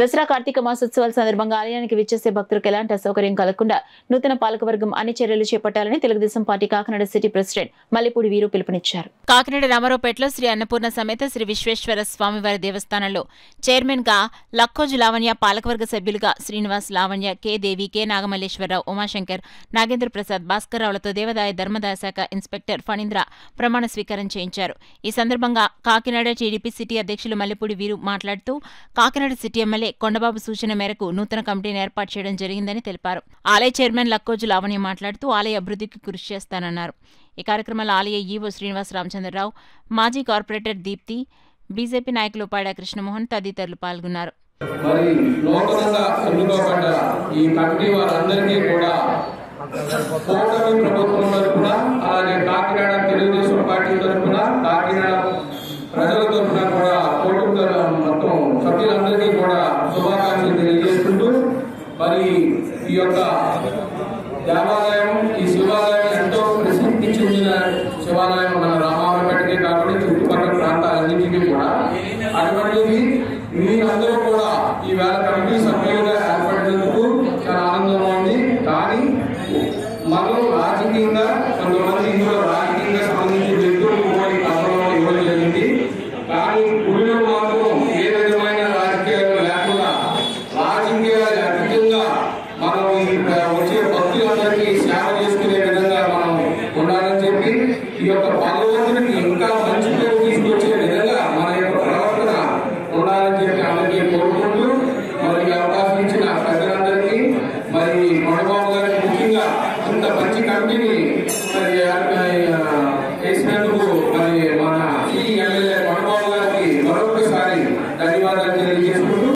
దసరా కార్తీక మాసోత్సవాల సందర్భంగా ఆలయానికి విచ్చేసే భక్తులకు ఎలాంటి అసౌకర్యం కలగకుండా నూతన పాలకవర్గం అన్ని చర్యలు చేపట్టాలని Telugu Desam party Kakinada city president Mallipudi వీరు పిలుపునిచ్చారు. కాకినాడ రామారావుపేటలో శ్రీ అన్నపూర్ణ సమేత శ్రీ విశ్వేశ్వర స్వామివారి దేవస్థానంలో చైర్మన్ గా లక్కోజు లావణ్య, పాలకవర్గ సభ్యులుగా శ్రీనివాస్, లావణ్య, కె దేవి, కె నాగమల్లేశ్వరరావు, ఉమాశంకర్, నాగేంద్ర ప్రసాద్, భాస్కర్రావులతో దేవాదాయ ధర్మదాయ శాఖ ఇన్స్పెక్టర్ ఫణీంద్ర ప్రమాణ స్వీకారం చేయించారు. ఈ సందర్భంగా కాకినాడ టీడీపీ సిటీ అధ్యక్షులు మల్లిపూడి వీరు మాట్లాడుతూ కాకినాడ సిటీ ఎమ్మెల్యే కొండబాబు సూచన మేరకు నూతన కమిటీని ఏర్పాటు చేయడం జరిగిందని తెలిపారు. ఆలయ చైర్మన్ లక్కోజు లావణ్య మాట్లాడుతూ ఆలయ అభివృద్ధికి కృషి చేస్తానన్నారు. ఈ కార్యక్రమంలో ఆలయ ఈవో శ్రీనివాస్ రామచంద్రరావు, మాజీ కార్పొరేటర్ దీప్తి, బీజేపీ నాయకులు పాడా కృష్ణమోహన్ తదితరులు పాల్గొన్నారు. ప్రజల తరఫున కూడా మొత్తం సభ్యులందరికీ కూడా శుభాకాంక్షలు తెలియజేసుకుంటూ మరి ఈ యొక్క దేవాలయం, ఈ శివాలయం ఎంతో ప్రసిద్ధి చెందిన శివాలయం మన రామారావుపేటకే కాకుండా చుట్టుపక్కల ప్రాంతాలన్నింటినీ కూడా. అటువంటిది మీరందరూ కూడా ఈవేళ కమిటీ సభ్యులుగా